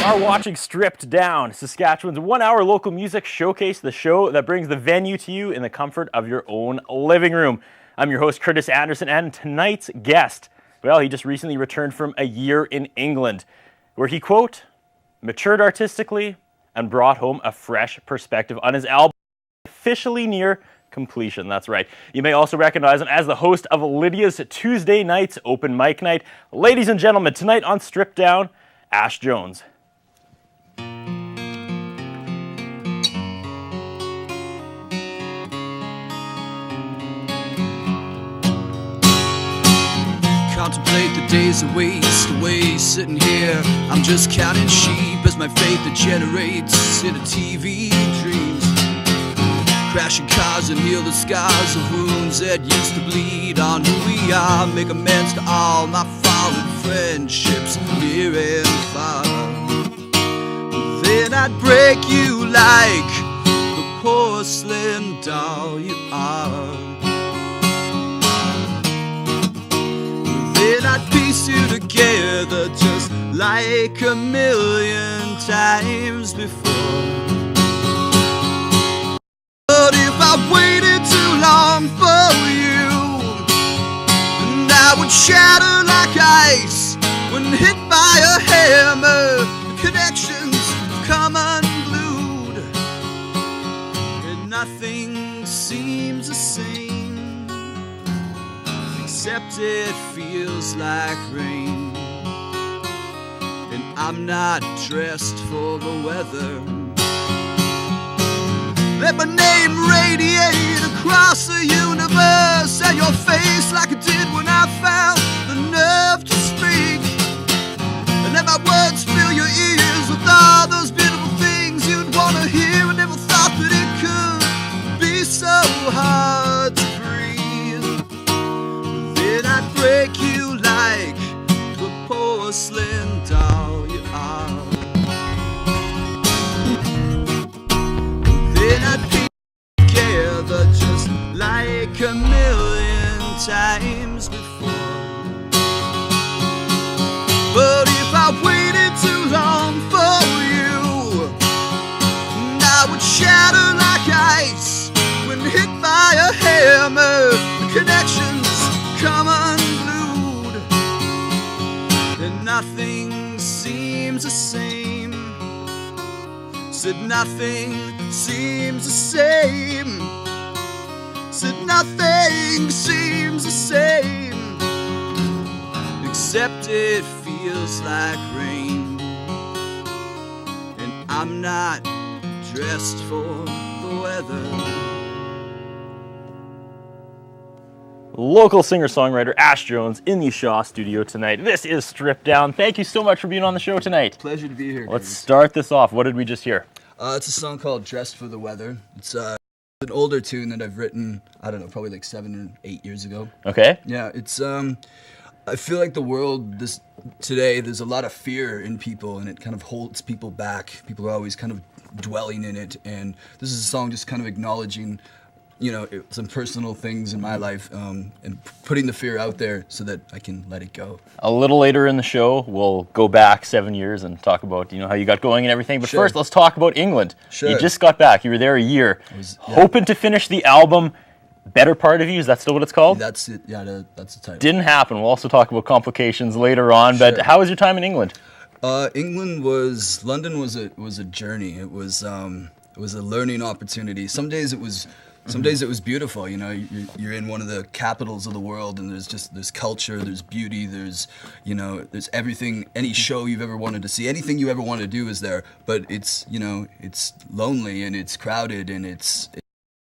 are watching Stripped Down, Saskatchewan's 1-hour local music showcase, the show that brings the venue to you in the comfort of your own living room. I'm your host, Curtis Anderson, and tonight's guest, well, he just recently returned from a year in England, where he, quote, matured artistically and brought home a fresh perspective on his album, officially near completion. That's right. You may also recognize him as the host of Lydia's Tuesday Nights Open Mic Night. Ladies and gentlemen, tonight on Stripped Down, Ash Jones. Contemplate the days that waste away sitting here. I'm just counting sheep as my faith degenerates into TV dreams. Crashing cars and heal the scars of wounds that used to bleed on who we are. Make amends to all my fallen friendships, near and far. Then I'd break you like the porcelain doll you are. Then I'd piece you together just like a million times before. But if I waited too long for you, and I would shatter like ice when hit by a hammer. The connections come unglued, and nothing seems the same, except it feels like rain. And I'm not dressed for the weather. Let my name radiate across the universe at your face like it did when I found the nerve to speak. And let my words fill your ears with all those beautiful things you'd want to hear. I never thought that it could be so hard to breathe. Then I'd break you like the porcelain doll you are. Then I'd be together just like a million times before. But if I waited too long for you, I would shatter like ice when hit by a hammer. The connections come unglued, and nothing seems the same. Said nothing seems the same. Said nothing seems the same, except it feels like rain. And I'm not dressed for the weather. Local singer-songwriter Ash Jones in the Shaw studio tonight. This is Stripped Down. Thank you so much for being on the show tonight. Pleasure to be here. Let's start this off. What did we just hear? It's a song called Dressed for the Weather. It's an older tune that I've written, I don't know, probably like 7 or 8 years ago. Okay. Yeah, it's, I feel like the world today, there's a lot of fear in people, and it kind of holds people back. People are always kind of dwelling in it, and this is a song just kind of acknowledging, you know, some personal things in my life, and putting the fear out there so that I can let it go. A little later in the show, we'll go back 7 years and talk about, you know, how you got going and everything. But Sure. First, let's talk about England. Sure. You just got back. You were there a year. Hoping to finish the album Better Part of You. Is that still what it's called? That's it. Yeah, that's the title. Didn't happen. We'll also talk about complications later on. Sure. But how was your time in England? London was a journey. It was a learning opportunity. Some days it was beautiful. You know, you're in one of the capitals of the world, and there's culture, there's beauty, there's everything. Any show you've ever wanted to see, anything you ever wanted to do is there. But it's lonely, and it's crowded, and it's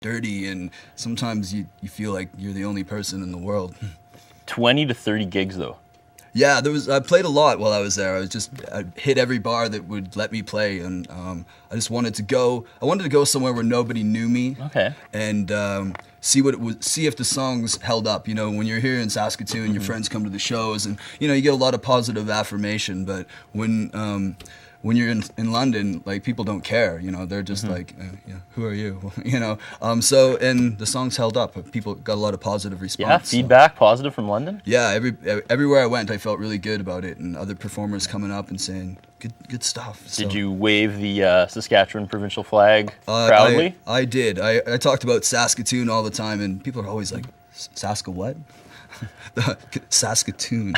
dirty, and sometimes you feel like you're the only person in the world. 20 to 30 gigs though. Yeah, I played a lot while I was there. I hit every bar that would let me play, and I just wanted to go. I wanted to go somewhere where nobody knew me. Okay. And see if the songs held up. You know, when you're here in Saskatoon, your friends come to the shows, and you know you get a lot of positive affirmation. But when when you're in London, like people don't care, you know, they're just like, yeah, who are you, you know? So and the songs held up. People got a lot of positive response. Yeah, feedback positive from London. Yeah, everywhere I went, I felt really good about it, and other performers coming up and saying good stuff. So. Did you wave the Saskatchewan provincial flag proudly? I did. I talked about Saskatoon all the time, and people are always like, Saska what? Saskatoon.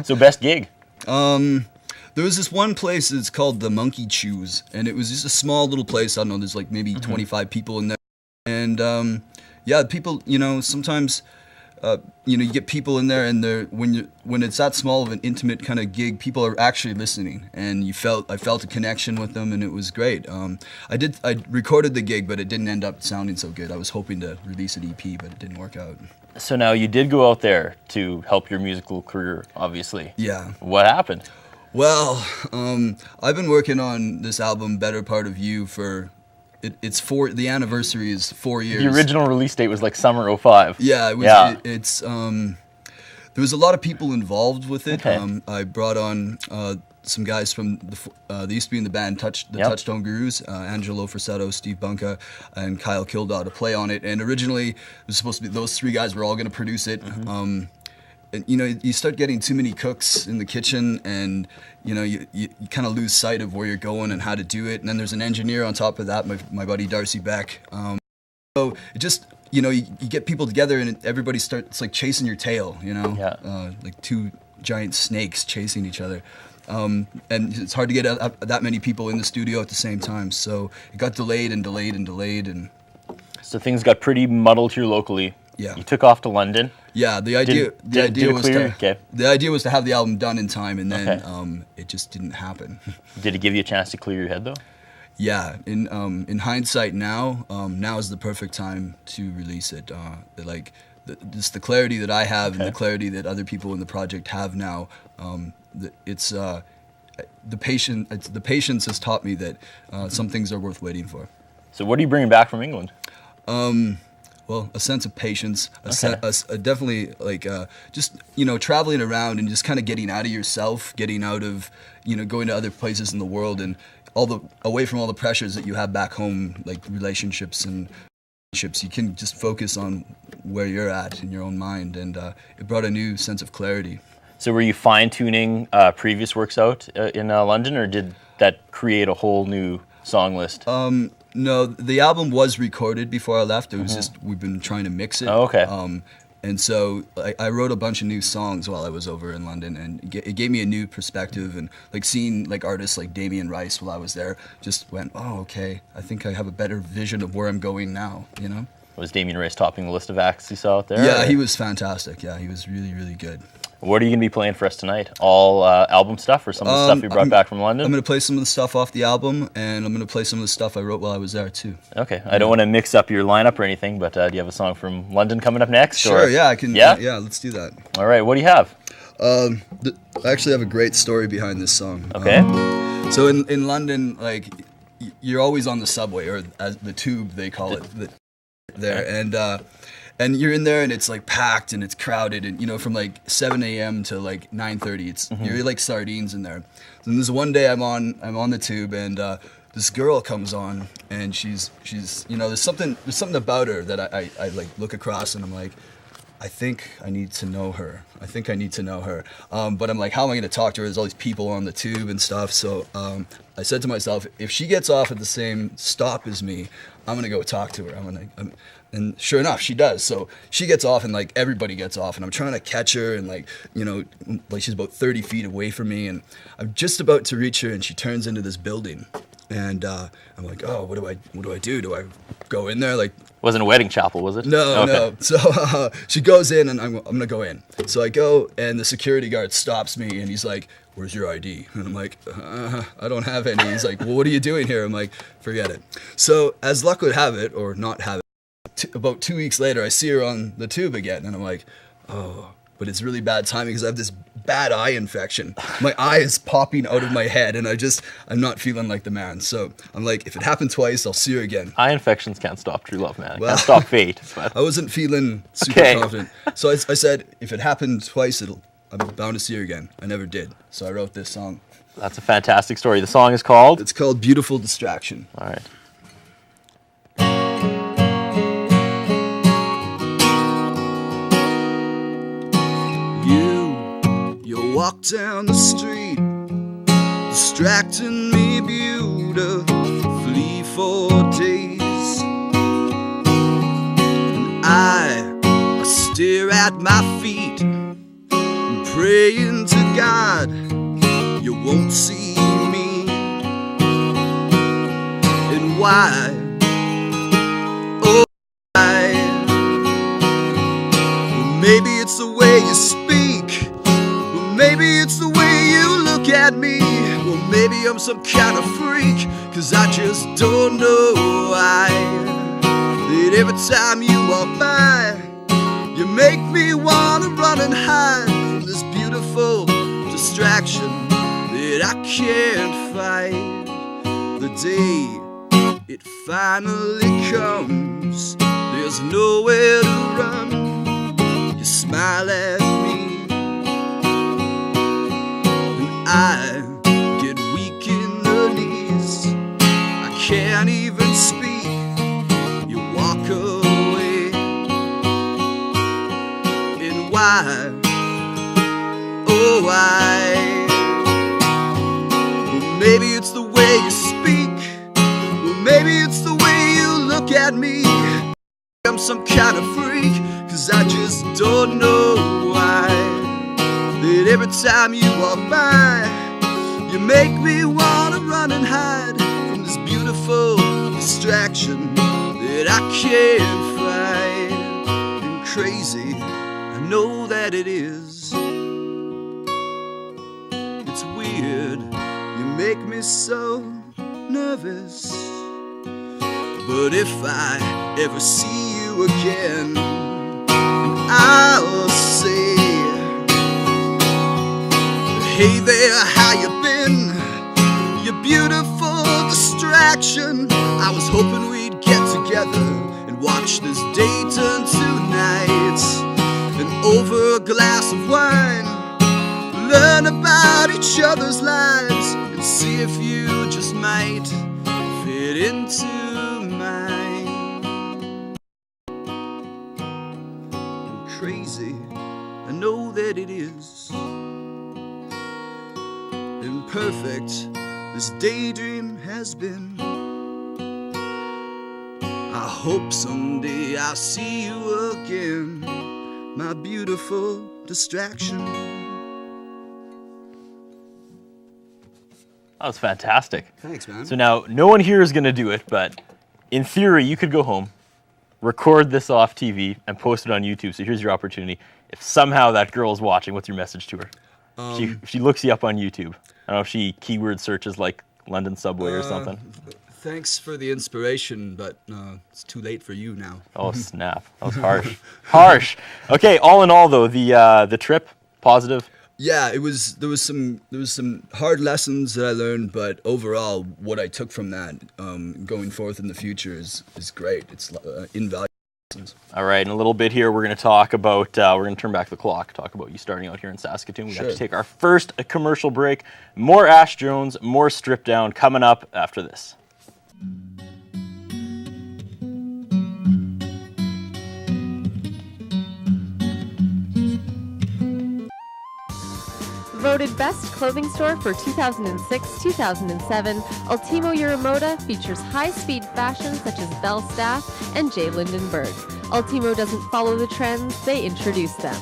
So best gig? There was this one place, it's called the Monkey Chews, and it was just a small little place. I don't know, there's like maybe 25 people in there. And yeah, people, you know, sometimes, you know, you get people in there, and when it's that small of an intimate kind of gig, people are actually listening, and I felt a connection with them, and it was great. I recorded the gig, but it didn't end up sounding so good. I was hoping to release an EP, but it didn't work out. So now you did go out there to help your musical career, obviously. Yeah. What happened? Well, I've been working on this album, Better Part of You, for the anniversary is 4 years. The original release date was like summer 05. Yeah, it was. Yeah. It's there was a lot of people involved with it. Okay. I brought on some guys from they used to be in the band Touchstone Gurus, Angelo Forsetto, Steve Bunka, and Kyle Kildaw to play on it. And originally it was supposed to be those three guys were all going to produce it. And, you know, you start getting too many cooks in the kitchen, and you know you kind of lose sight of where you're going and how to do it. And then there's an engineer on top of that, my buddy Darcy Beck. So it just, you know, you get people together and everybody starts like chasing your tail, you know, like two giant snakes chasing each other. And it's hard to get that many people in the studio at the same time. So it got delayed and delayed and delayed, and so things got pretty muddled here locally. Yeah. You took off to London. Yeah, the idea was to have the album done in time, and then it just didn't happen. Did it give you a chance to clear your head though? Yeah, in hindsight now is the perfect time to release it. Just the clarity that I have and the clarity that other people in the project have now. The patience has taught me that some things are worth waiting for. So what are you bringing back from England? Well, a sense of patience, definitely like just, you know, traveling around and just kind of getting out of yourself, getting out of, you know, going to other places in the world and away from all the pressures that you have back home, like relationships and relationships. You can just focus on where you're at in your own mind, and it brought a new sense of clarity. So were you fine-tuning previous works out in London, or did that create a whole new song list? No, the album was recorded before I left. It was just, we've been trying to mix it. Oh, okay. And so I wrote a bunch of new songs while I was over in London, and it gave me a new perspective, and like seeing like artists like Damien Rice while I was there just went, oh, okay, I think I have a better vision of where I'm going now, you know? Was Damien Rice topping the list of acts you saw out there? Yeah, or? He was fantastic. Yeah, he was really, really good. What are you going to be playing for us tonight? All album stuff, or some of the stuff you brought back from London? I'm going to play some of the stuff off the album, and I'm going to play some of the stuff I wrote while I was there, too. Okay. I don't want to mix up your lineup or anything, but do you have a song from London coming up next? Sure, or? Yeah, I can. Yeah? Yeah, let's do that. All right, what do you have? I actually have a great story behind this song. Okay. So in London, like, you're always on the subway, or as the tube, they call it, there, and you're in there, and it's like packed and it's crowded, and you know, from like 7 a.m. to like 9:30, it's you're like sardines in there. And there's one day I'm on the tube, and this girl comes on, and she's you know, there's something about her that I like look across, and I'm like, I think I need to know her. But I'm like, how am I going to talk to her? There's all these people on the tube and stuff. So I said to myself, if she gets off at the same stop as me, I'm going to go talk to her. And sure enough, she does. So she gets off, and like everybody gets off, and I'm trying to catch her, and like, you know, like she's about 30 feet away from me, and I'm just about to reach her, and she turns into this building. And I'm like, oh, what do I do? Do I go in there? Like, Wasn't a wedding chapel, was it? No, no. So she goes in, and I'm gonna go in. So I go, and the security guard stops me, and he's like, "Where's your ID?" And I'm like, "I don't have any." He's like, "Well, what are you doing here?" I'm like, "Forget it." So as luck would have it, or not have it, about 2 weeks later, I see her on the tube again, and I'm like, oh. But it's really bad timing because I have this bad eye infection. My eye is popping out of my head, and I'm not feeling like the man. So I'm like, if it happened twice, I'll see her again. Eye infections can't stop true love, man. Well, can't stop fate. But. I wasn't feeling super confident. So I said, if it happened twice, I'm bound to see her again. I never did. So I wrote this song. That's a fantastic story. The song is called? It's called Beautiful Distraction. All right. You walk down the street, distracting me beautifully for days. And I stare at my feet and praying to God you won't see me. And why? Oh, why? Well, maybe it's the way you speak. Well, maybe it's the way you look at me. Well, maybe I'm some kind of freak, 'cause I just don't know why. That every time you walk by, you make me wanna run and hide from this beautiful distraction that I can't fight. The day it finally comes, there's nowhere to run. You smile at me, and I get weak in the knees. I can't even speak. You walk away, and why? Oh, why? Well, maybe it's the way you speak. Well, maybe it's the way you look at me. I'm some kind of freak, 'cause I just don't know why. That every time you walk by, you make me wanna run and hide from this beautiful distraction that I can't fight. And crazy, I know that it is. It's weird, you make me so nervous. But if I ever see you again, I'll say, hey there, how you been? You beautiful distraction. I was hoping we'd get together and watch this day turn to night, and over a glass of wine, learn about each other's lives and see if you just might fit into mine. And crazy, I know that it is. Imperfect, this daydream has been. I hope someday I'll see you again, my beautiful distraction. That was fantastic. Thanks, man. So now, no one here is going to do it, but in theory, you could go home, record this off TV, and post it on YouTube. So here's your opportunity. If somehow that girl is watching, what's your message to her? If she looks you up on YouTube. I don't know if she keyword searches like London subway or something. Thanks for the inspiration, but it's too late for you now. Oh, snap. That was harsh. Harsh. Okay, all in all, though, the trip, positive? Yeah, there was some hard lessons that I learned, but overall, what I took from that going forth in the future is great. It's invaluable. All right, in a little bit here, we're going to talk about, we're going to turn back the clock, talk about you starting out here in Saskatoon. We have to take our first commercial break. More Ash Jones, more Strip Down coming up after this. Voted Best Clothing Store for 2006-2007, Ultimo Yuramoda features high-speed fashion such as Belle Staff and J. Lindenberg. Ultimo doesn't follow the trends, they introduce them.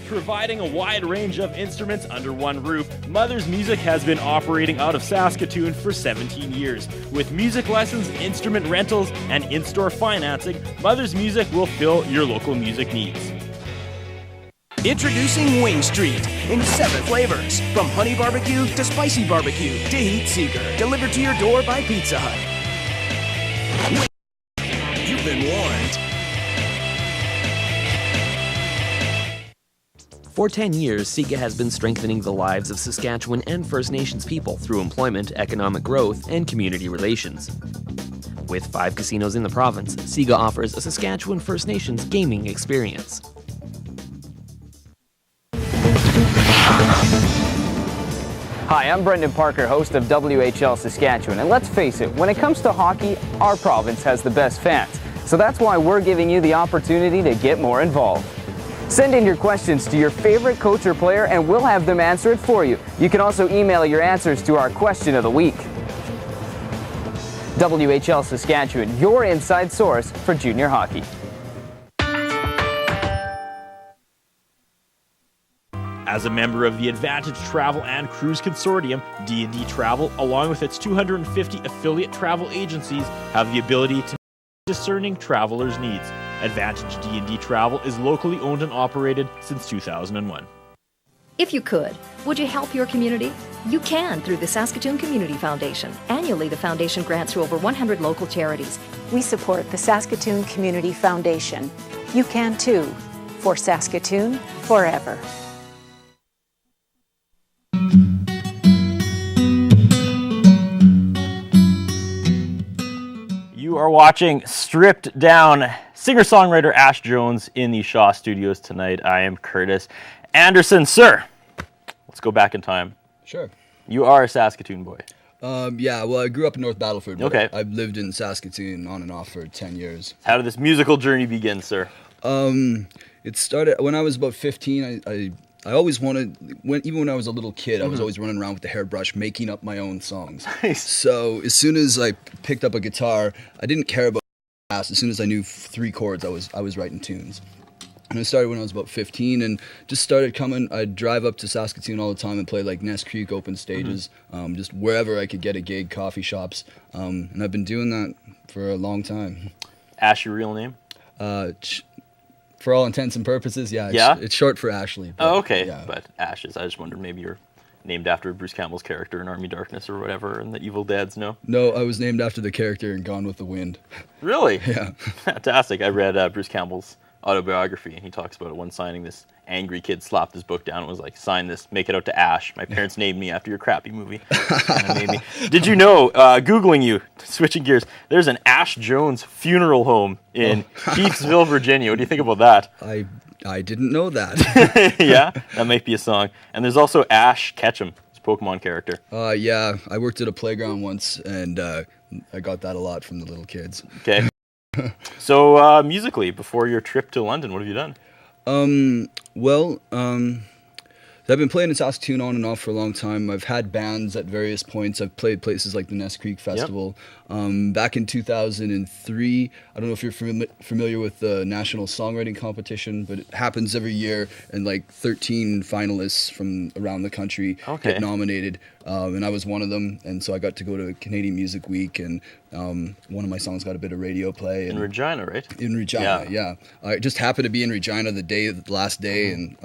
Providing a wide range of instruments under one roof, Mother's Music has been operating out of Saskatoon for 17 years. With music lessons, instrument rentals, and in-store financing, Mother's Music will fill your local music needs. Introducing Wing Street in 7 flavors, from honey barbecue to spicy barbecue to heat seeker, delivered to your door by Pizza Hut. You've been warned. For 10 years, SIGA has been strengthening the lives of Saskatchewan and First Nations people through employment, economic growth, and community relations. With 5 casinos in the province, SIGA offers a Saskatchewan First Nations gaming experience. Hi, I'm Brendan Parker, host of WHL Saskatchewan, and let's face it, when it comes to hockey, our province has the best fans. So that's why we're giving you the opportunity to get more involved. Send in your questions to your favorite coach or player and we'll have them answer it for you. You can also email your answers to our question of the week. WHL Saskatchewan, your inside source for junior hockey. As a member of the Advantage Travel and Cruise Consortium, D&D Travel, along with its 250 affiliate travel agencies, have the ability to meet discerning travelers' needs. Advantage D&D Travel is locally owned and operated since 2001. If you could, would you help your community? You can through the Saskatoon Community Foundation. Annually, the foundation grants to over 100 local charities. We support the Saskatoon Community Foundation. You can too. For Saskatoon, forever. You are watching Stripped Down. Singer-songwriter Ash Jones in the Shaw Studios tonight. I am Curtis Anderson. Sir, let's go back in time. Sure. You are a Saskatoon boy. Yeah, well, I grew up in North Battleford. But Okay. I've lived in Saskatoon on and off for 10 years. How did this musical journey begin, sir? It started when I was about 15. I always wanted, even when I was a little kid, I was always running around with the hairbrush, making up my own songs. Nice. So as soon as I picked up a guitar, I didn't care about as soon as I knew 3 chords, I was writing tunes. And I started when I was about 15 and just started coming. I'd drive up to Saskatoon all the time and play like Ness Creek open stages, just wherever I could get a gig, coffee shops. And I've been doing that for a long time. Ash, your real name? For all intents and purposes, yeah. It's short for Ashley. Oh, okay. Yeah. But Ashes, I just wondered maybe you're named after Bruce Campbell's character in Army Darkness or whatever, and the Evil Dads, no? No, I was named after the character in Gone with the Wind. Really? Yeah. Fantastic. I read Bruce Campbell's autobiography, and he talks about it when signing this. Angry kid slapped his book down and was like, sign this, make it out to Ash. My parents named me after your crappy movie. Made me. Did you know, Googling you, switching gears, there's an Ash Jones funeral home in Heathsville, Virginia. What do you think about that? I didn't know that. Yeah, that might be a song. And there's also Ash Ketchum, his Pokemon character. Yeah, I worked at a playground once, and I got that a lot from the little kids. Okay. So, musically, before your trip to London, what have you done? I've been playing in Saskatoon on and off for a long time. I've had bands at various points. I've played places like the Ness Creek Festival. Yep. Back in 2003, I don't know if you're familiar with the National Songwriting Competition, but it happens every year, and like 13 finalists from around the country get nominated, and I was one of them, and so I got to go to Canadian Music Week, and one of my songs got a bit of radio play. In Regina, right? In Regina, yeah. I just happened to be in Regina the last day, and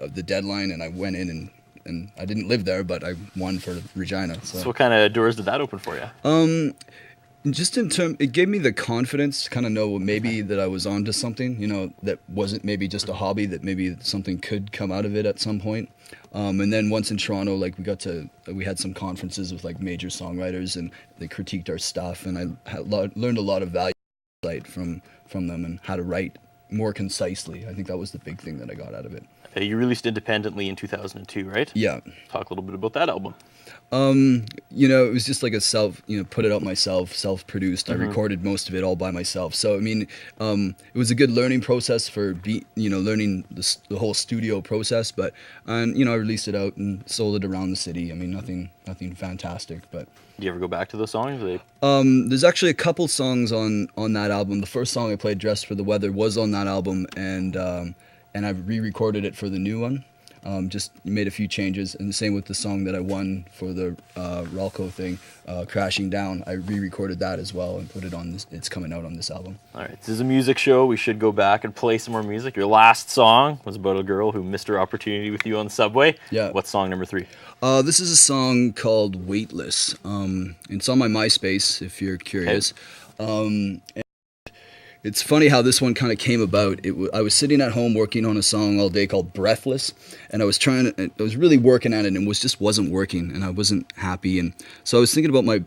the deadline, and I went in and I didn't live there, but I won for Regina. So what kind of doors did that open for you? Just in terms, it gave me the confidence to kind of know maybe that I was onto something, that wasn't maybe just a hobby, that maybe something could come out of it at some point. And then once in Toronto, like we had some conferences with like major songwriters, and they critiqued our stuff, and I learned a lot of value from them and how to write more concisely. I think that was the big thing that I got out of it. You released independently in 2002, right? Yeah. Talk a little bit about that album. It was just like a put it out myself, self-produced. I recorded most of it all by myself. So, I mean, it was a good learning process for, learning the whole studio process. But, I released it out and sold it around the city. I mean, nothing fantastic, but. Do you ever go back to those songs? There's actually a couple songs on that album. The first song I played, Dressed for the Weather, was on that album, and I re-recorded it for the new one. Just made a few changes, and the same with the song that I won for the Ralco thing, Crashing Down. I re-recorded that as well and put it on this. It's coming out on this album. All right, this is a music show. We should go back and play some more music. Your last song was about a girl who missed her opportunity with you on the subway. Yeah. What's song number 3? This is a song called Weightless. It's on my MySpace if you're curious. Okay. It's funny how this one kind of came about. I was sitting at home working on a song all day called Breathless, and I was really working at it, and it wasn't working, and I wasn't happy. And so I was thinking about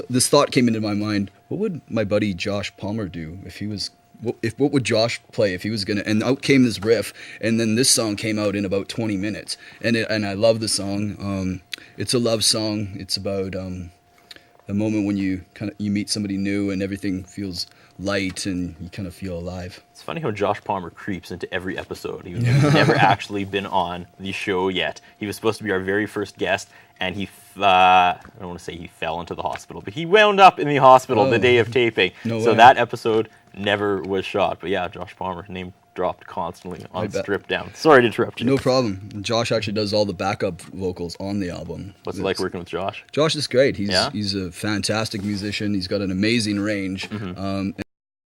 this thought came into my mind: what would my buddy Josh Palmer do if he was what would Josh play if he was gonna? And out came this riff, and then this song came out in about 20 minutes, and I love the song. It's a love song. It's about the moment when you meet somebody new and everything feels light and you kind of feel alive. It's funny how Josh Palmer creeps into every episode. He's never actually been on the show yet. He was supposed to be our very first guest, and I don't want to say he fell into the hospital, but he wound up in the hospital the day of taping. No so way. that episode never was shot. But yeah, Josh Palmer, name dropped constantly on Strip Down. Sorry to interrupt you. No problem. Josh actually does all the backup vocals on the album. What's it like working with Josh? Josh is great. He's a fantastic musician. He's got an amazing range. And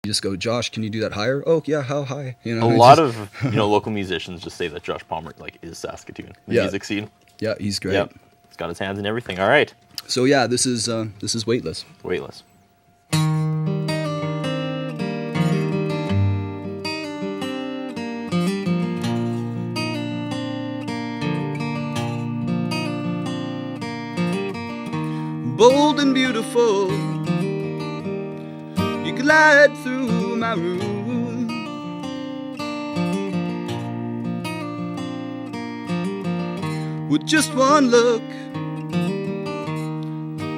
you just go, Josh, can you do that higher? Oh yeah, how high? You know, a lot of local musicians just say that Josh Palmer is Saskatoon, the music scene. Yeah, he's great. Yep. He's got his hands in everything. All right. So yeah, this is Weightless. Weightless. Bold and beautiful, you glide through my room. With just one look,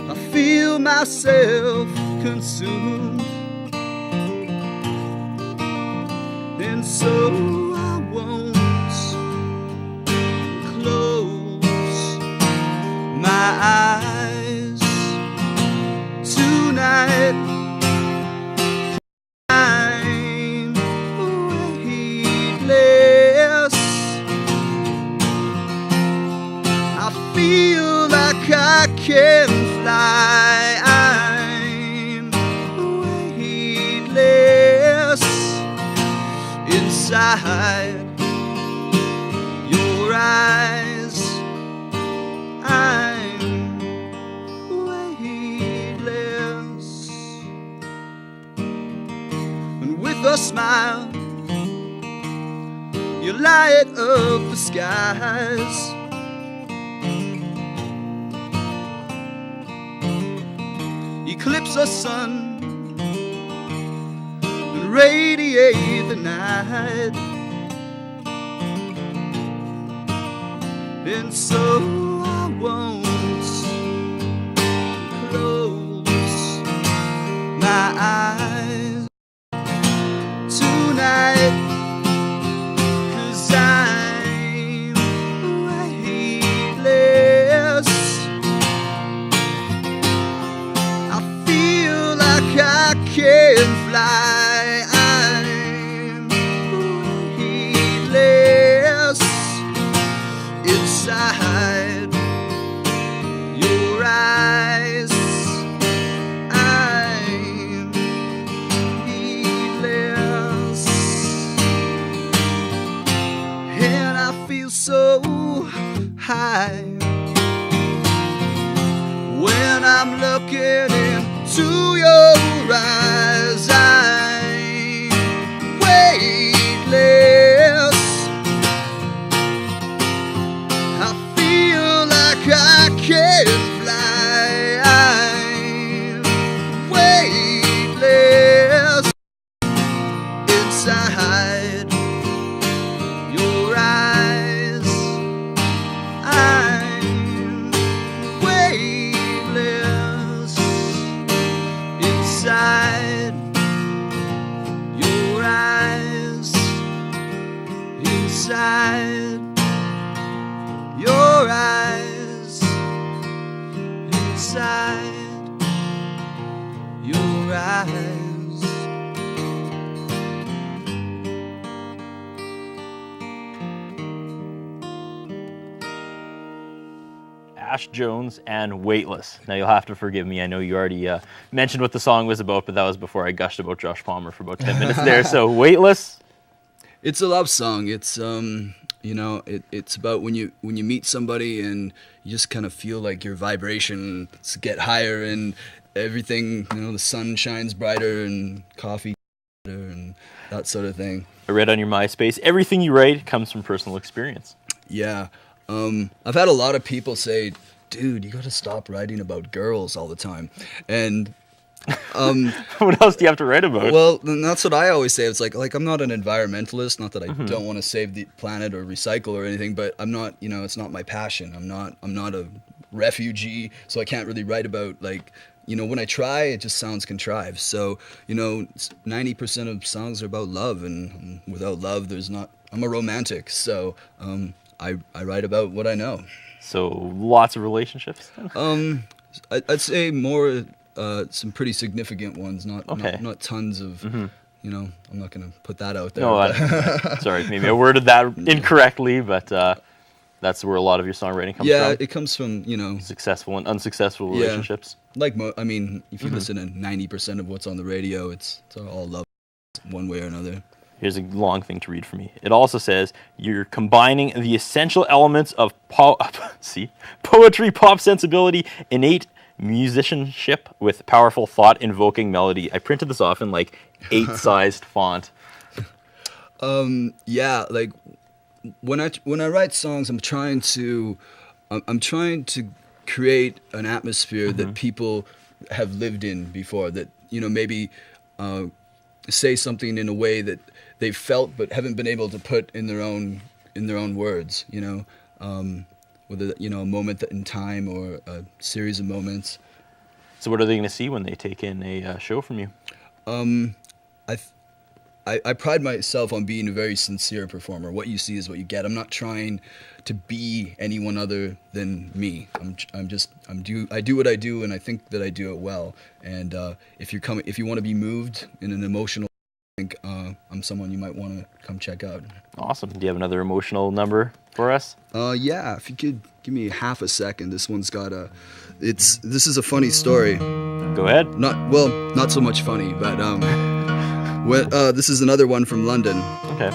I feel myself consumed. And so I won't close my eyes tonight. I'm weightless. I feel like I can fly. I'm weightless inside your eyes. I'm weightless. And with a smile, you light up the skies. Eclipse the sun and radiate the night. And so I won't close my eyes tonight, 'cause I'm weightless. I feel like I can fly. I'm weightless inside your eyes. I'm heedless, and I feel so high when I'm looking into your eyes. I'm weightless. I feel like I can fly. I'm weightless inside your eyes. I'm weightless inside your eyes. Inside your eyes, inside your eyes. Ash Jones and Weightless. Now you'll have to forgive me. I know you already mentioned what the song was about, but that was before I gushed about Josh Palmer for about 10 minutes there. So Weightless. It's a love song. It's it's about when you meet somebody and you just kind of feel like your vibrations get higher and everything, the sun shines brighter and coffee better and that sort of thing. I read on your MySpace, everything you write comes from personal experience. Yeah. I've had a lot of people say, dude, you got to stop writing about girls all the time. And What else do you have to write about? Well, then that's what I always say. It's like I'm not an environmentalist. Not that I don't want to save the planet or recycle or anything, but I'm not. You know, it's not my passion. I'm not a refugee, so I can't really write about like. You know, when I try, it just sounds contrived. So, you know, 90% of songs are about love, and without love, there's not. I'm a romantic, so I write about what I know. So lots of relationships. I'd say more some pretty significant ones, not tons of. You know, I'm not gonna put that out there. No, sorry, maybe I worded that incorrectly, but. That's where a lot of your songwriting comes from? Yeah, it comes from, you know... Successful and unsuccessful relationships? Like, I mean, if you listen to 90% of what's on the radio, it's all love one way or another. Here's a long thing to read for me. It also says, you're combining the essential elements of poetry, pop sensibility, innate musicianship with powerful thought-invoking melody. I printed this off in, like, 8-sized font. Yeah, like... When I write songs, I'm trying to create an atmosphere that people have lived in before. That, you know, maybe say something in a way that they've felt but haven't been able to put in their own words. You know, whether, you know, a moment in time or a series of moments. So what are they going to see when they take in a show from you? I pride myself on being a very sincere performer. What you see is what you get. I'm not trying to be anyone other than me. I do what I do, and I think that I do it well. And if you want to be moved in an emotional, I think I'm someone you might want to come check out. Awesome. Do you have another emotional number for us? Yeah. If you could give me half a second. This one's got this is a funny story. Go ahead. Not so much funny, but this is another one from London. Okay.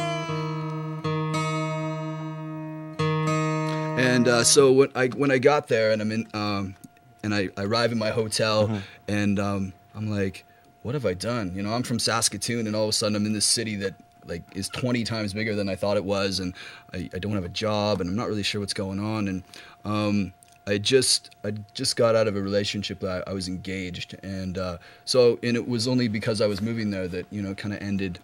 And so when I got there and I'm in and I arrive in my hotel and I'm like, what have I done? You know, I'm from Saskatoon, and all of a sudden I'm in this city that like is 20 times bigger than I thought it was, and I don't have a job, and I'm not really sure what's going on, and I just got out of a relationship that I was engaged, and it was only because I was moving there that, you know, kind of ended.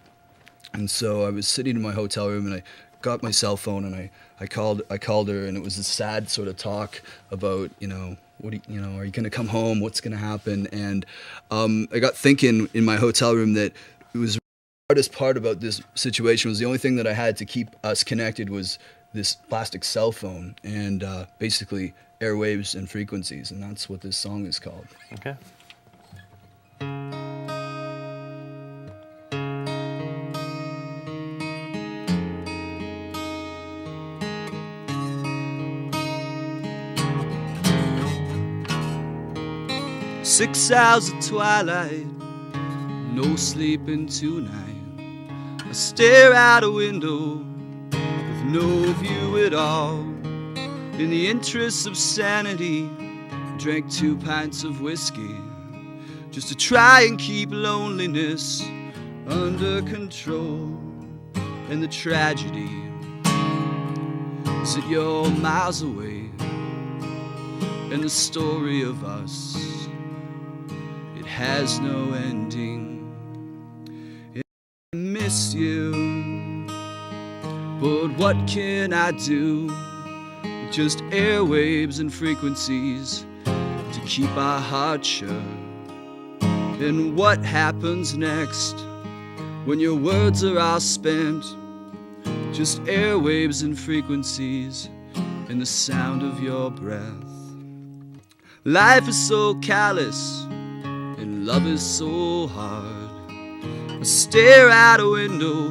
And so I was sitting in my hotel room, and I got my cell phone, and I called her, and it was a sad sort of talk about, you know, are you going to come home? What's going to happen? And I got thinking in my hotel room that it was the hardest part about this situation was the only thing that I had to keep us connected was this plastic cell phone, and basically airwaves and frequencies, and that's what this song is called. Okay. 6 hours of twilight, no sleeping tonight. I stare out a window with no view at all. In the interests of sanity, drank 2 pints of whiskey just to try and keep loneliness under control. And the tragedy is that you're miles away, and the story of us, it has no ending. I miss you, but what can I do? Just airwaves and frequencies to keep our hearts shut. And what happens next when your words are all spent? Just airwaves and frequencies and the sound of your breath. Life is so callous and love is so hard. I stare out a window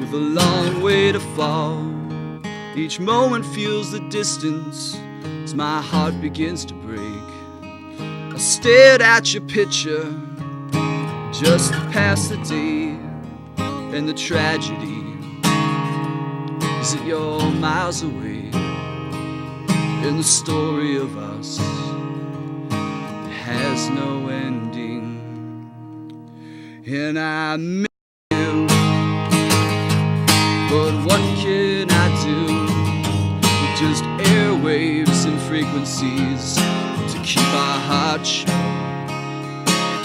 with a long way to fall. Each moment feels the distance as my heart begins to break. I stared at your picture just to pass the day, and the tragedy is that you're miles away, and the story of us has no ending. And I miss you, but what can I do with just airwaves and frequencies to keep our hearts shut?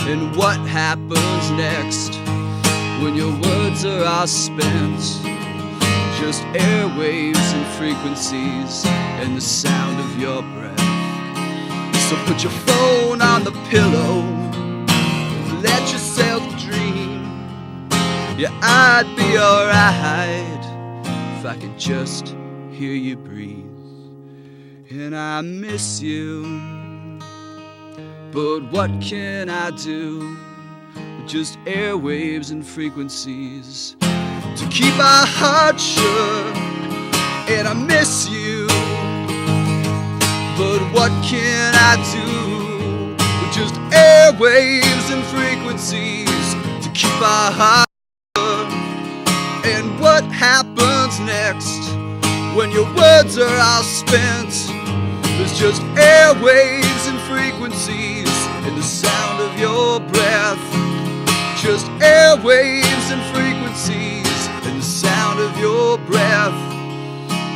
And what happens next when your words are all spent? Just airwaves and frequencies and the sound of your breath. So put your phone on the pillow, let yourself dream. Yeah, I'd be alright if I could just hear you breathe. And I miss you, but what can I do? Just airwaves and frequencies to keep our hearts sure. And I miss you, but what can I do? Just airwaves and frequencies to keep our hearts sure. And what happens next when your words are all spent? There's just airwaves and frequencies and the sound of your breath. Just airwaves and frequencies and the sound of your breath.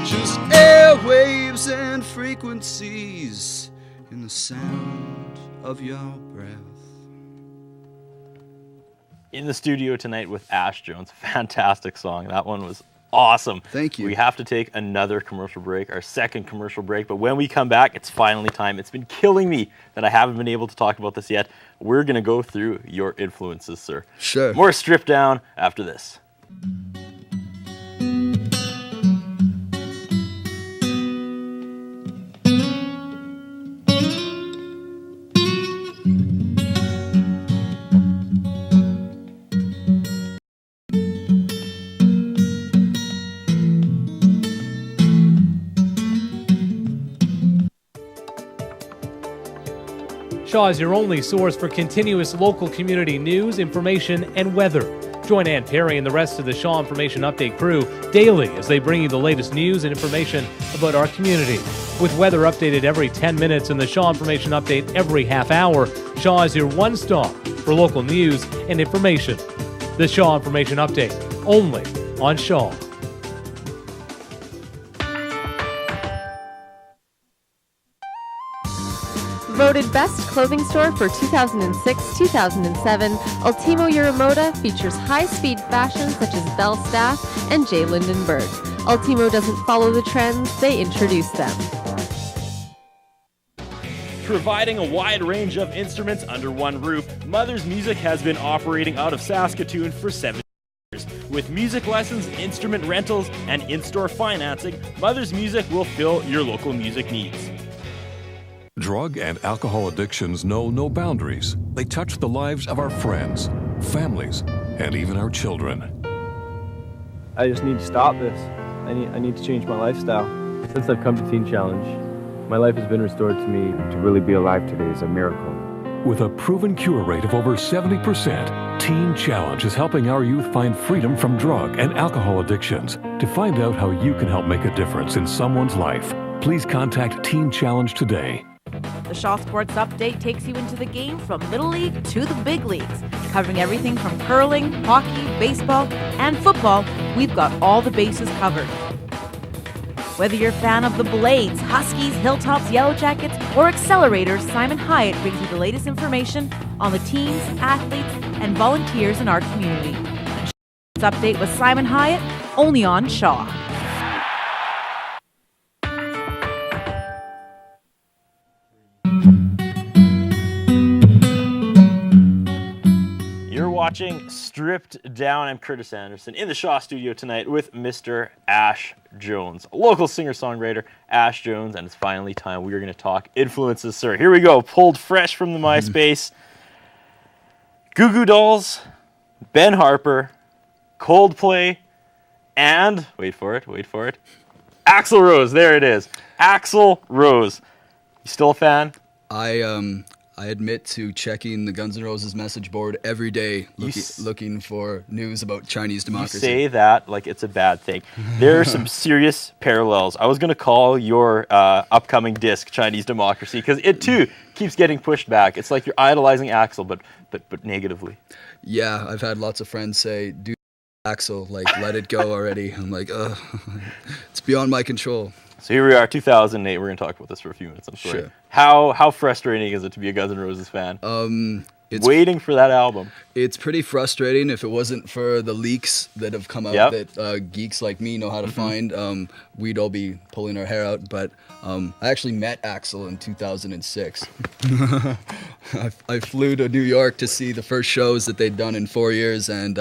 Just airwaves and frequencies and the sound of your breath. In the studio tonight with Ash Jones. Fantastic song. That one was awesome. Thank you. We have to take another commercial break, our second commercial break, but when we come back, it's finally time. It's been killing me that I haven't been able to talk about this yet. We're going to go through your influences, sir. Sure. More Stripped Down after this. Shaw is your only source for continuous local community news, information, and weather. Join Ann Perry and the rest of the Shaw Information Update crew daily as they bring you the latest news and information about our community. With weather updated every 10 minutes and the Shaw Information Update every half hour, Shaw is your one stop for local news and information. The Shaw Information Update, only on Shaw. Voted Best Clothing Store for 2006-2007, Ultimo Yuramoda features high-speed fashion such as Bell Staff and J. Lindenberg. Ultimo doesn't follow the trends, they introduce them. Providing a wide range of instruments under one roof, Mother's Music has been operating out of Saskatoon for 7 years. With music lessons, instrument rentals, and in-store financing, Mother's Music will fill your local music needs. Drug and alcohol addictions know no boundaries. They touch the lives of our friends, families, and even our children. I just need to stop this. I need to change my lifestyle. Since I've come to Teen Challenge, my life has been restored to me. To really be alive today is a miracle. With a proven cure rate of over 70%, Teen Challenge is helping our youth find freedom from drug and alcohol addictions. To find out how you can help make a difference in someone's life, please contact Teen Challenge today. The Shaw Sports Update takes you into the game from Little League to the big leagues. Covering everything from curling, hockey, baseball, and football, we've got all the bases covered. Whether you're a fan of the Blades, Huskies, Hilltops, Yellow Jackets, or Accelerators, Simon Hyatt brings you the latest information on the teams, athletes, and volunteers in our community. Shaw's Update with Simon Hyatt, only on Shaw. Watching Stripped Down. I'm Curtis Anderson in the Shaw studio tonight with Mr. Ash Jones, local singer-songwriter Ash Jones, and it's finally time we are going to talk influences, sir. Here we go, pulled fresh from the MySpace. Goo Goo Dolls, Ben Harper, Coldplay, and, wait for it, Axl Rose. There it is, Axl Rose. You still a fan? I admit to checking the Guns N' Roses message board every day, looking for news about Chinese democracy. You say that like it's a bad thing. There are some serious parallels. I was going to call your upcoming disc Chinese Democracy because it too keeps getting pushed back. It's like you're idolizing Axl, but negatively. Yeah, I've had lots of friends say, "Dude, Axl, like let it go already." I'm like, it's beyond my control. So here we are, 2008. We're going to talk about this for a few minutes, I'm sorry. Sure. How frustrating is it to be a Guns N' Roses fan? waiting for that album. It's pretty frustrating. If it wasn't for the leaks that have come out that geeks like me know how to find, we'd all be pulling our hair out. But I actually met Axl in 2006. I flew to New York to see the first shows that they'd done in 4 years, and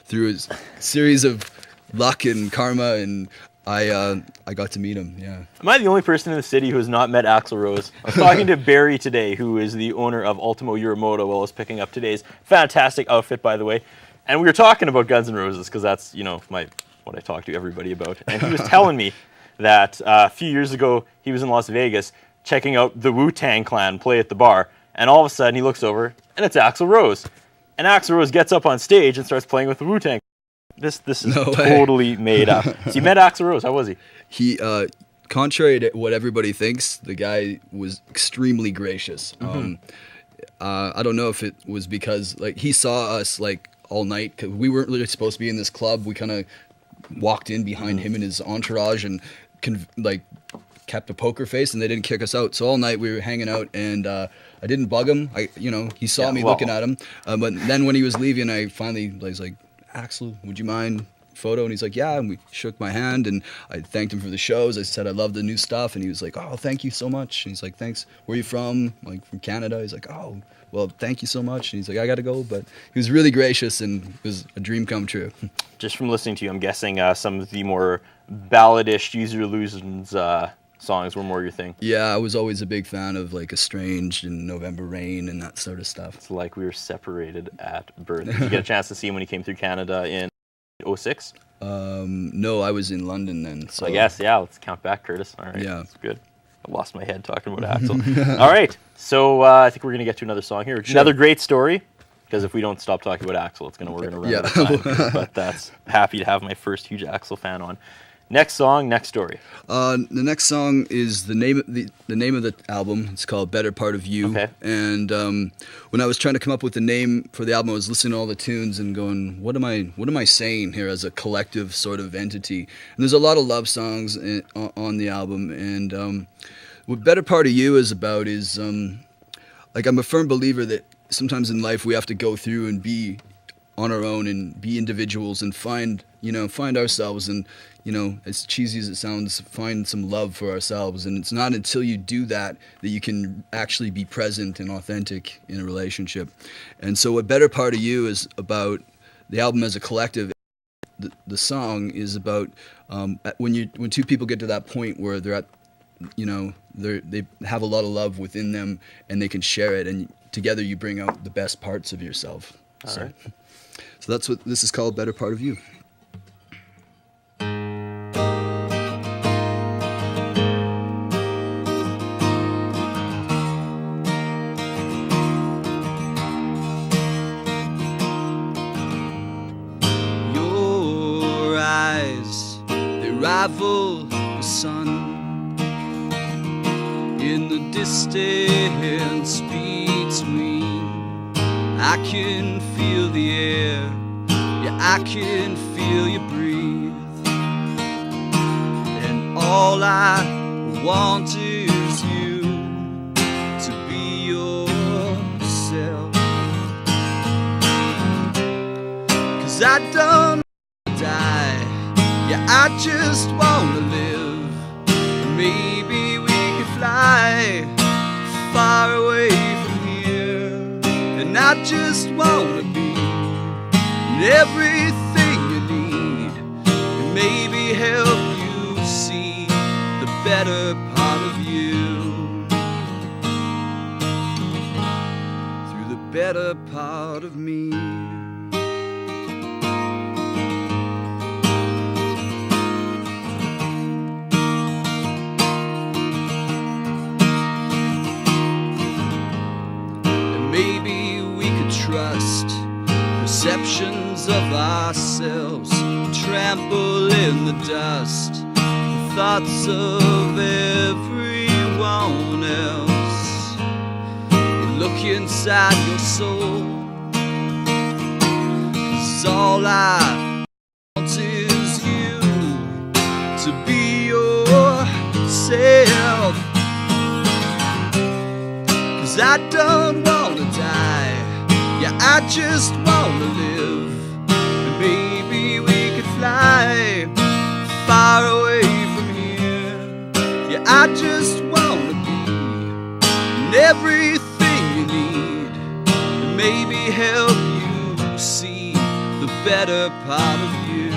through a series of luck and karma, and I got to meet him. Yeah. Am I the only person in the city who has not met Axl Rose? I was talking to Barry today, who is the owner of Ultimo Uramoto, while I was picking up today's fantastic outfit, by the way. And we were talking about Guns N' Roses, because that's, you know, what I talk to everybody about. And he was telling me that a few years ago, he was in Las Vegas checking out the Wu-Tang Clan play at the bar. And all of a sudden, he looks over, and it's Axl Rose. And Axl Rose gets up on stage and starts playing with the Wu-Tang. This is totally made up. So you met Axl Rose. How was he? He, contrary to what everybody thinks, the guy was extremely gracious. I don't know if it was because like he saw us like all night, because we weren't really supposed to be in this club. We kind of walked in behind him and his entourage and kept a poker face, and they didn't kick us out. So all night we were hanging out, and I didn't bug him. He saw me looking at him. But then when he was leaving, I was like, Axl, would you mind photo? And he's like, yeah. And we shook my hand, and I thanked him for the shows. I said I love the new stuff, and he was like, oh, thank you so much. And he's like, thanks. Where are you from? Like, from Canada. He's like, oh, well, thank you so much. And he's like, I gotta go. But he was really gracious, and it was a dream come true. Just from listening to you, I'm guessing some of the more balladish Use Your Illusions songs were more your thing. Yeah, I was always a big fan of like Estranged and November Rain and that sort of stuff. It's like we were separated at birth. Did you get a chance to see him when he came through Canada in 2006? No, I was in London then. So I guess, yeah, let's count back, Curtis. All right, yeah. That's good. I lost my head talking about Axl. All right, so I think we're going to get to another song here. Sure. Another great story, because if we don't stop talking about Axl, we're going to run out of time. But that's happy to have my first huge Axl fan on. Next song, next story. The next song is the name of the album. It's called Better Part of You. Okay. And when I was trying to come up with the name for the album, I was listening to all the tunes and going, what am I saying here as a collective sort of entity? And there's a lot of love songs on the album. And what Better Part of You is about is like, I'm a firm believer that sometimes in life we have to go through and be on our own and be individuals and find ourselves, and as cheesy as it sounds, find some love for ourselves. And it's not until you do that you can actually be present and authentic in a relationship. And so what Better Part of You is about, the album as a collective, the song is about when two people get to that point where they're at, they have a lot of love within them and they can share it, and together you bring out the best parts of yourself. All right. So that's what this is called, Better Part of You. Your eyes, they rival the sun in the distance between. I can feel the air, yeah, I can feel you breathe. And all I want is you to be yourself. 'Cause I don't wanna die, yeah, I just wanna live. Maybe we could fly far away from here. And I just wanna be everything you need, and maybe help you see the better part of you through the better part of me. And maybe we could trust perceptions of ourselves, trample in the dust the thoughts of everyone else. You look inside your soul, 'cause all I want is you to be yourself. 'Cause I don't wanna die, Yeah, I just wanna live, and maybe we could fly far away from here. Yeah, I just wanna be in everything you need, and maybe help you see the better part of you.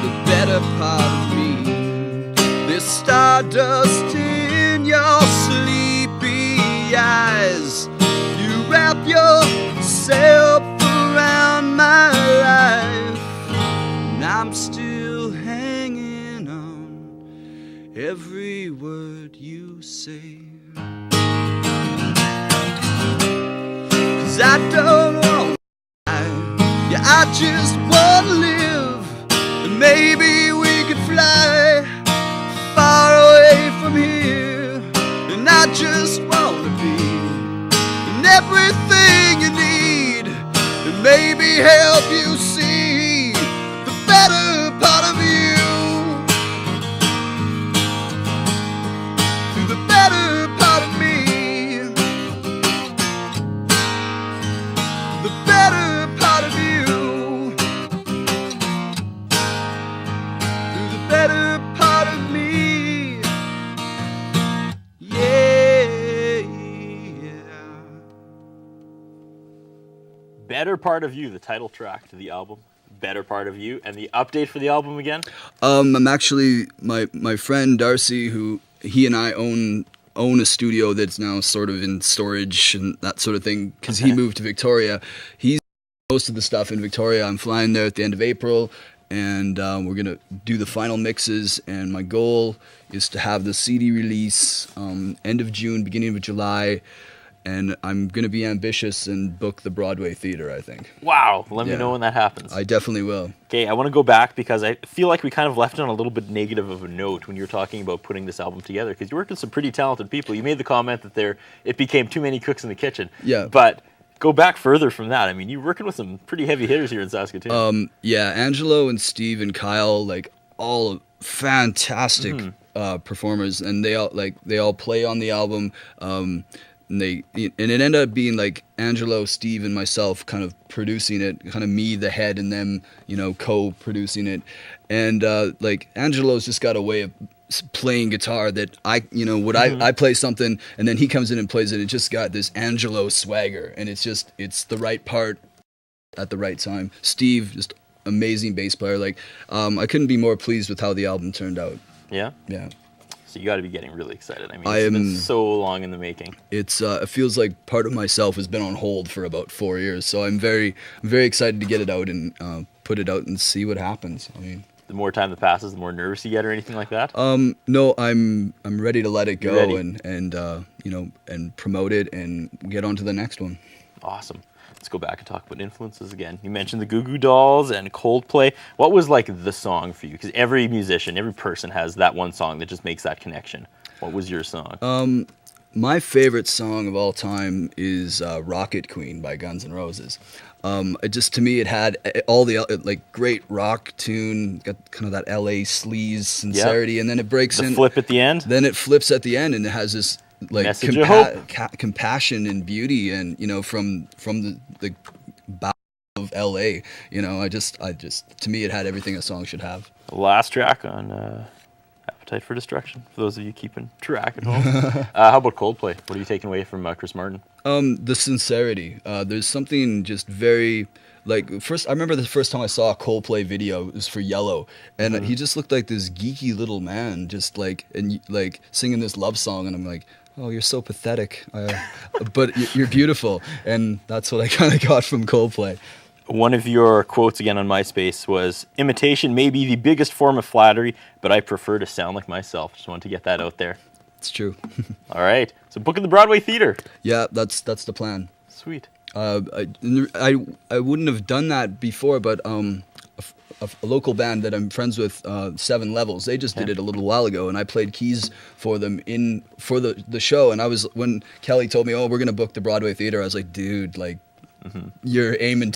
The better part of me. There's stardust in your sleepy eyes. You wrap yourself around my life, and I'm still hanging on every word you say. 'Cause I don't want to die. Yeah, I just want to live, and maybe we could fly far away from here. And I just want to be in everything you need, and maybe help you see the better part of you. The better part of me. The better part of you. The better part of me. Yeah. Better Part of You, the title track to the album. Better Part of You, and the update for the album again? I'm actually my friend Darcy, who he and I own a studio that's now sort of in storage and that sort of thing, because he moved to Victoria. He's most of the stuff in Victoria. I'm flying there at the end of April, and we're gonna do the final mixes. And my goal is to have the CD release end of June, beginning of July. And I'm going to be ambitious and book the Broadway theater, I think. Wow, let me know when that happens. I definitely will. Okay, I want to go back because I feel like we kind of left on a little bit negative of a note when you were talking about putting this album together, because you worked with some pretty talented people. You made the comment that it became too many cooks in the kitchen. Yeah. But go back further from that. I mean, you're working with some pretty heavy hitters here in Saskatoon. Yeah, Angelo and Steve and Kyle, like all fantastic performers, and they all play on the album. And it ended up being like Angelo, Steve, and myself kind of producing it, kind of me, the head, and them, co-producing it. And like Angelo's just got a way of playing guitar that I play something and then he comes in and plays it. It just got this Angelo swagger, and it's the right part at the right time. Steve, just amazing bass player. Like I couldn't be more pleased with how the album turned out. Yeah? Yeah. So you got to be getting really excited. I mean, it's been so long in the making. It feels like part of myself has been on hold for about 4 years. So I'm very, very excited to get it out and put it out and see what happens. I mean, the more time that passes, the more nervous you get, or anything like that. No, I'm ready to let it go and promote it and get on to the next one. Awesome. Let's go back and talk about influences again. You mentioned the Goo Goo Dolls and Coldplay. What was like the song for you? Because every musician, every person has that one song that just makes that connection. What was your song? My favorite song of all time is Rocket Queen by Guns N' Roses. To me, it had all the great rock tune, got kind of that LA sleaze sincerity, and then it breaks in. Flip at the end? Then it flips at the end, and it has this message of hope. Compassion and beauty, and from the bow of LA. I just to me, it had everything a song should have. Last track on Appetite for Destruction, for those of you keeping track at home. How about Coldplay? What are you taking away from Chris Martin? The sincerity. There's something just very I remember the first time I saw a Coldplay video, it was for Yellow, and he just looked like this geeky little man, just singing this love song, and I'm like, oh, you're so pathetic, but you're beautiful, and that's what I kind of got from Coldplay. One of your quotes again on MySpace was, imitation may be the biggest form of flattery, but I prefer to sound like myself. Just wanted to get that out there. It's true. All right. So book at the Broadway Theater. Yeah, that's the plan. Sweet. I wouldn't have done that before, but a local band that I'm friends with, Seven Levels, they just did it a little while ago, and I played keys for them for the show. And when Kelly told me, oh, we're gonna book the Broadway Theater, I was like, dude, you're aiming.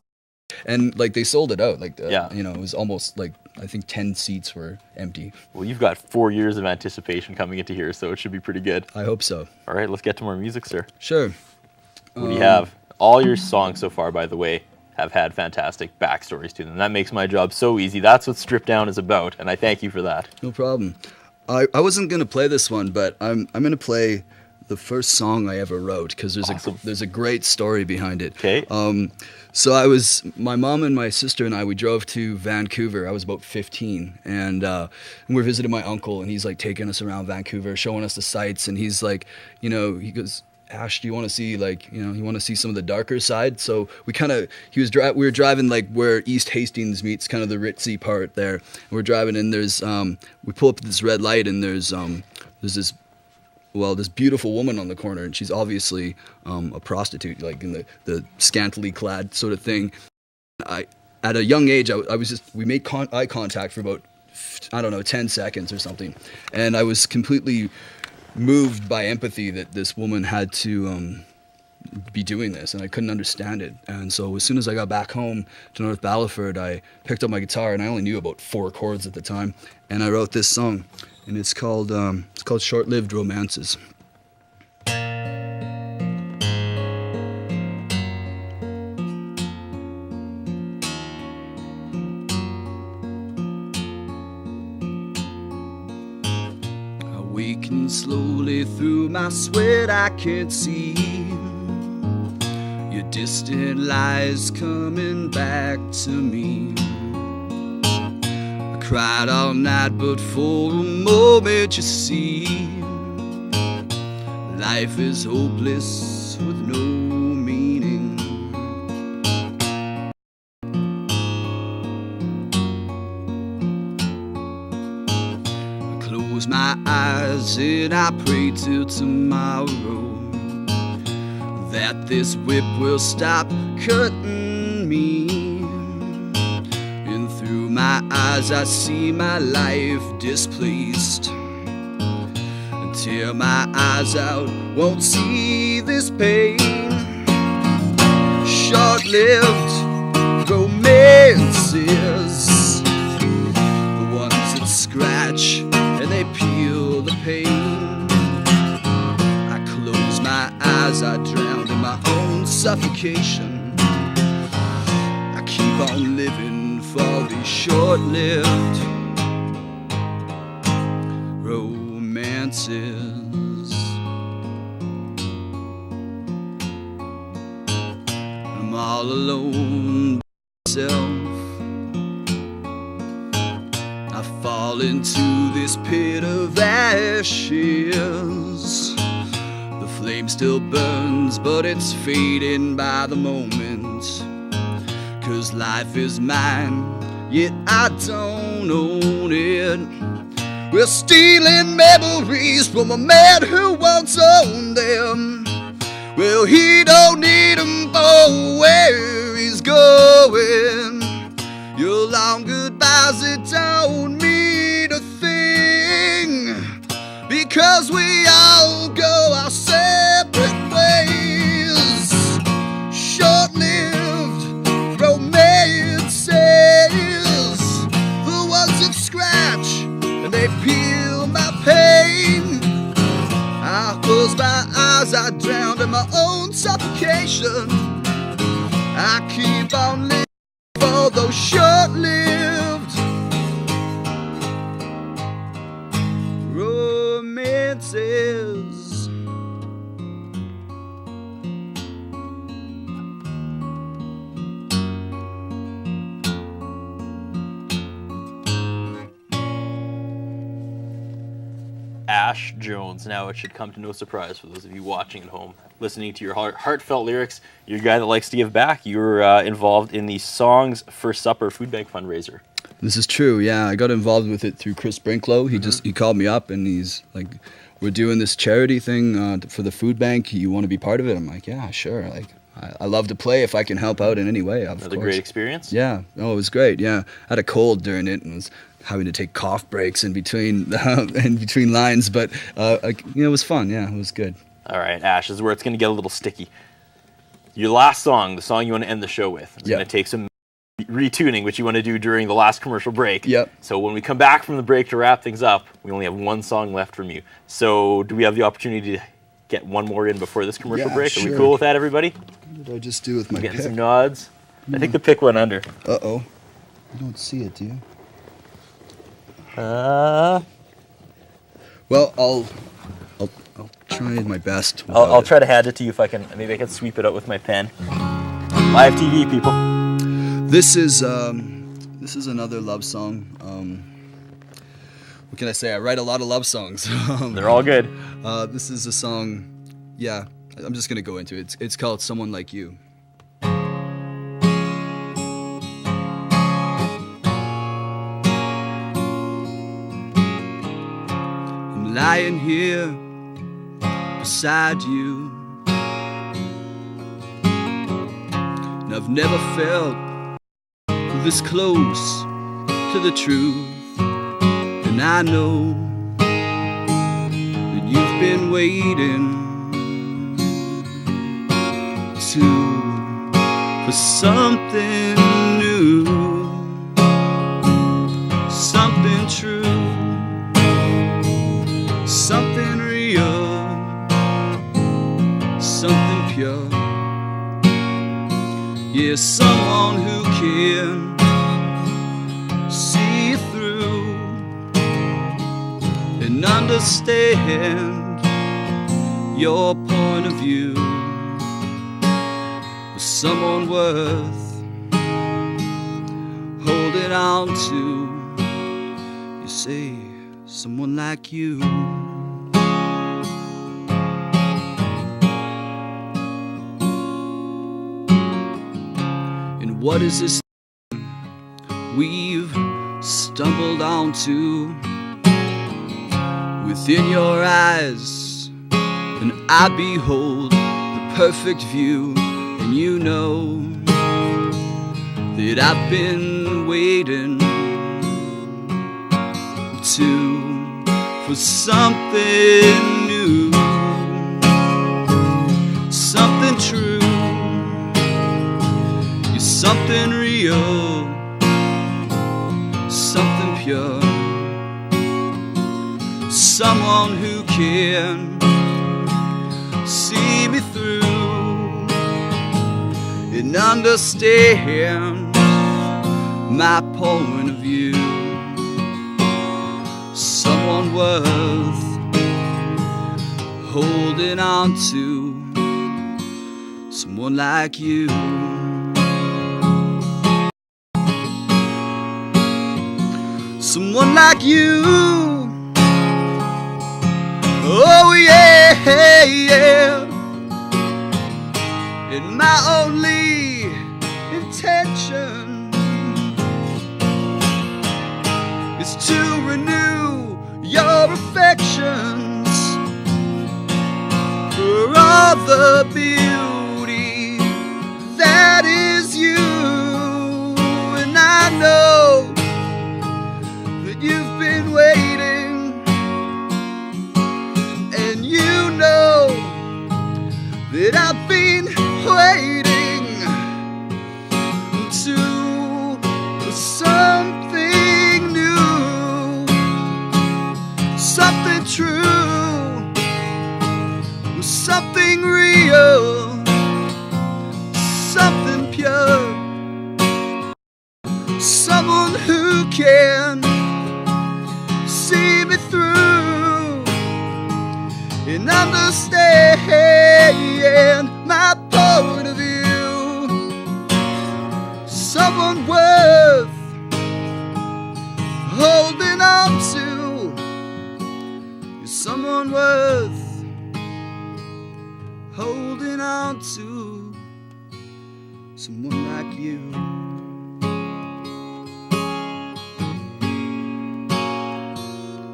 And like they sold it out. Like Yeah. you know, it was almost like I think 10 seats were empty. Well, you've got 4 years of anticipation coming into here, so it should be pretty good. I hope so. All right, let's get to more music, sir. Sure. What do you have? All your songs so far, by the way, have had fantastic backstories to them. That makes my job so easy. That's what Stripped Down is about, and I thank you for that. No problem. I wasn't gonna play this one, but I'm gonna play the first song I ever wrote because there's a great story behind it. Okay. So my mom and my sister and we drove to Vancouver. I was about 15, and we were visiting my uncle, and he's like taking us around Vancouver, showing us the sights, and he's like, you know, he goes, Ash, do you want to see you want to see some of the darker side? So we were driving like where East Hastings meets kind of the ritzy part there. And we're driving, and there's we pull up to this red light, and there's this beautiful woman on the corner, and she's obviously a prostitute, like in the scantily clad sort of thing. At a young age, we made eye contact for about, I don't know, 10 seconds or something, and I was completely moved by empathy that this woman had to be doing this, and I couldn't understand it. And so as soon as I got back home to North Battleford, I picked up my guitar, and I only knew about 4 chords at the time, and I wrote this song, and it's called Short-Lived Romances. Waking slowly through my sweat, I can't see your distant lies coming back to me. I cried all night, but for a moment, you see, life is hopeless with no meaning. Close my eyes and I pray till tomorrow that this whip will stop cutting me. And through my eyes I see my life displaced. And tear my eyes out, won't see this pain. Short-lived romances, the ones that scratch and they peel the pain. I close my eyes, I drown in my own suffocation. I keep on living for these short-lived romances. I'm all alone by myself. Fall into this pit of ashes. The flame still burns, but it's fading by the moment. 'Cause life is mine, yet I don't own it. We're stealing memories from a man who once owned them. Well, he don't need them for where he's going. Your long goodbyes, it don't mean a thing, because we all go our separate ways. Short-lived romances, the ones that scratch and they peel my pain. I close my eyes, I drown in my own suffocation. I keep on living for those short-lived romances. Ash Jones. Now, it should come to no surprise for those of you watching at home, listening to your heartfelt lyrics. You're a guy that likes to give back. You're involved in the Songs for Supper food bank fundraiser. This is true, yeah. I got involved with it through Chris Brinklow. He called me up and he's like, we're doing this charity thing for the food bank. You want to be part of it? I'm like, yeah, sure. Like, I love to play if I can help out in any way, of Another course. great experience? Yeah. Oh, it was great, yeah. I had a cold during it and was having to take cough breaks in between lines, but it was fun, yeah, it was good. All right, Ash, this is where it's going to get a little sticky. Your last song, the song you want to end the show with, is going to take some retuning, which you want to do during the last commercial break. Yep. So when we come back from the break to wrap things up, we only have one song left from you. So do we have the opportunity to get one more in before this commercial break? Sure. Are we cool with that, everybody? What did I just do with my Getting pick? some nods. I think the pick went under. Uh-oh. I don't see it, do you? Well, I'll try my best. I'll try to hand it to you if I can. Maybe I can sweep it out with my pen. Live TV, people. This is another love song. What can I say? I write a lot of love songs. They're all good. This is a song. Yeah, I'm just gonna go into it. It's called "Someone Like You." I'm lying here beside you, and I've never felt this close to the truth. And I know that you've been waiting for something new, something true, something real, something pure. Yeah, someone who can see you through and understand your point of view. Someone worth holding on to. You say, someone like you. And what is this we've stumbled onto? Within your eyes, and I behold the perfect view. And you know that I've been waiting for something new, something true, you're something real, something pure, someone who can see me through and understand my point of view. Someone worth holding on to. Someone like you. Someone like you. Oh yeah, yeah. And my only intention is to renew your affections for all the beauty that is you. And I know that you've been waiting, and you know that I've been waiting for something new, something true, something real, something pure, someone who can see me through and understand my point of view. Someone worth holding on to. Someone worth holding on to. Someone like you.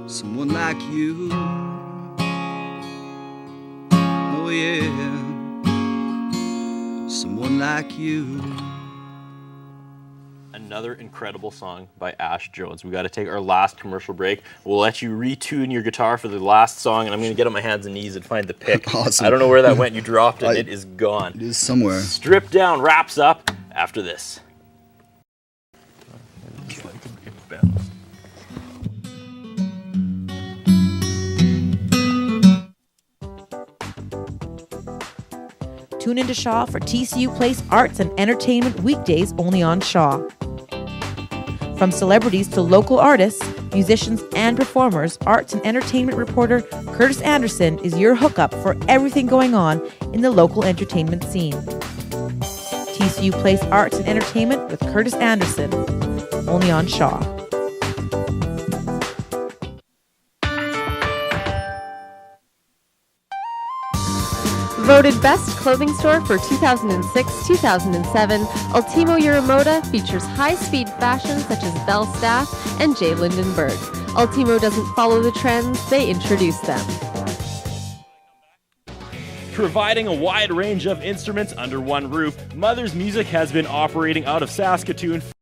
Someone like you. Oh yeah. Someone like you. Another incredible song by Ash Jones. We got to take our last commercial break. We'll let you retune your guitar for the last song, and I'm going to get on my hands and knees and find the pick. Awesome. I don't know where that went. You dropped it. It is gone. It is somewhere. Stripped Down wraps up after this. tune into Shaw for TCU Place Arts and Entertainment weekdays only on Shaw. From celebrities to local artists, musicians, and performers, arts and entertainment reporter Curtis Anderson is your hookup for everything going on in the local entertainment scene. TCU Place Arts and Entertainment with Curtis Anderson, only on Shaw. Voted best clothing store for 2006-2007, Ultimo Uramoda features high-speed fashion such as Belle Staff and J. Lindenberg. Ultimo doesn't follow the trends, they introduce them. Providing a wide range of instruments under one roof, Mother's Music has been operating out of Saskatoon for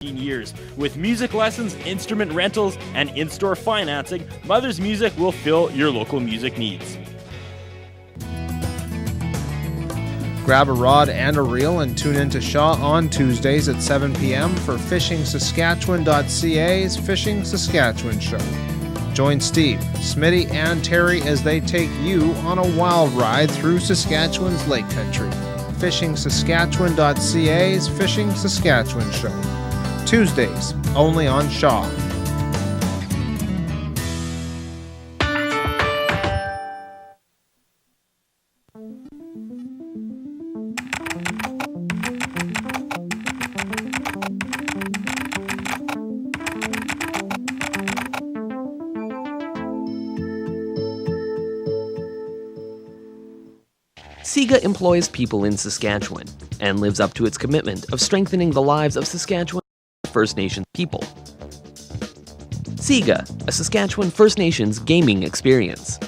15 years. With music lessons, instrument rentals, and in-store financing, Mother's Music will fill your local music needs. Grab a rod and a reel and tune into Shaw on Tuesdays at 7 p.m. for FishingSaskatchewan.ca's Fishing Saskatchewan Show. Join Steve, Smitty, and Terry as they take you on a wild ride through Saskatchewan's lake country. FishingSaskatchewan.ca's Fishing Saskatchewan Show. Tuesdays, only on Shaw. SIGA employs people in Saskatchewan and lives up to its commitment of strengthening the lives of Saskatchewan First Nations people. SIGA, a Saskatchewan First Nations gaming experience.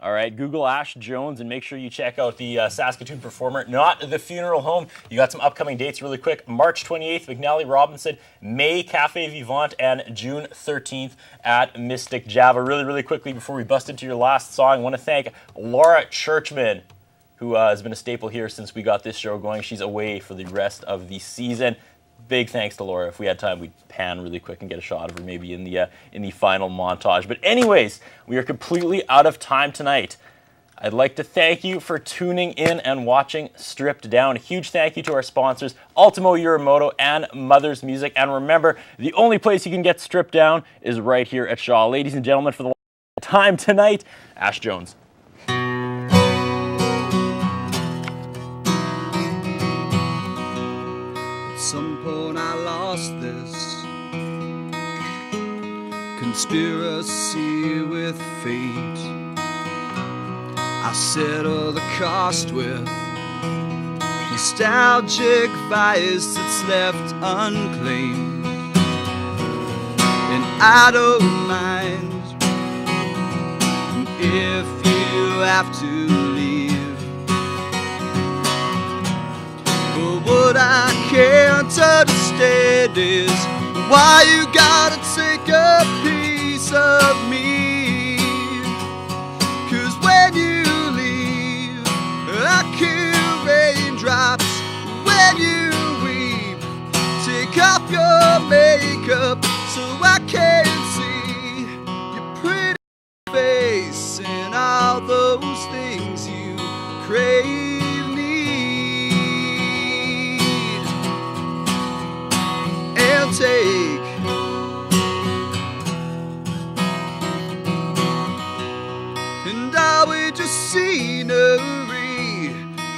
All right, Google Ash Jones and make sure you check out the Saskatoon Performer, not the funeral home. You got some upcoming dates really quick. March 28th, McNally Robinson, May Cafe Vivant, and June 13th at Mystic Java. Really, really quickly before we bust into your last song, I want to thank Laura Churchman, who has been a staple here since we got this show going. She's away for the rest of the season. Big thanks to Laura. If we had time, we'd pan really quick and get a shot of her maybe in the final montage. But anyways, we are completely out of time tonight. I'd like to thank you for tuning in and watching Stripped Down. A huge thank you to our sponsors, Ultimo Uramoda and Mother's Music. And remember, the only place you can get stripped down is right here at Shaw. Ladies and gentlemen, for the last time tonight, Ash Jones. At some point I lost this conspiracy with fate. I settle the cost with nostalgic vice that's left unclaimed. And I don't mind if you have to leave, but what I can't understand is why you gotta take a piece of me. 'Cause when you leave, I kill raindrops. When you weep, take off your makeup so I can see your pretty face and all those things you crave, need, and take. And are we just scenery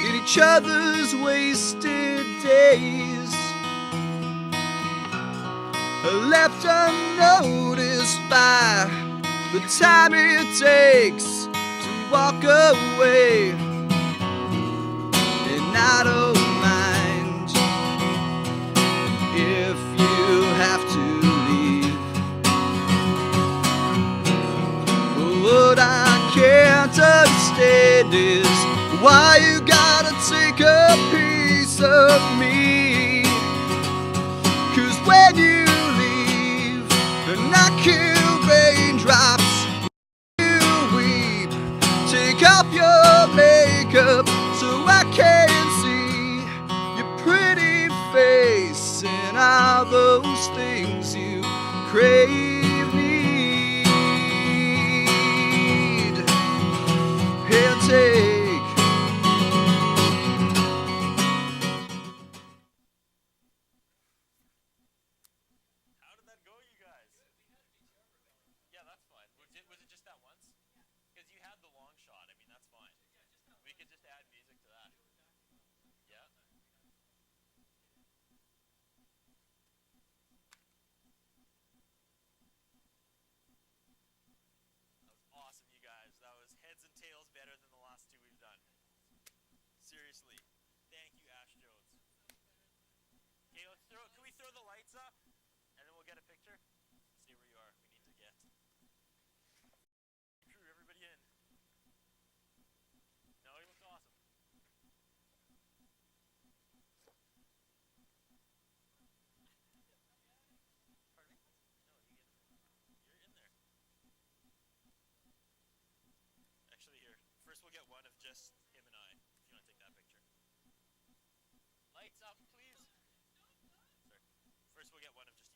in each other's wasted days, left unnoticed by the time it takes to walk away? And I don't mind if you have to leave, but what I can't understand is why you gotta take a piece of me. 'Cause when you leave and I kill raindrops, you weep, take off your makeup so I can see your pretty face and all those crave, need, and take. How did that go, you guys? Yeah, that's fine. Was it just that once? Because you had the long shot. I mean, that's fine. We could just add music to that. Yeah. That was awesome, you guys. That was heads and tails better than the last two we've done. Seriously. Thank you, Ash Jones. Okay, can we throw the lights up? And then we'll get a picture? See where you are. We need to get. Crew, everybody in. No, he looks awesome. Pardon me? No, you're in there. Actually, here. First we'll get one of just him and I, if you want to take that picture. Lights up, please. Sorry. First we'll get one of just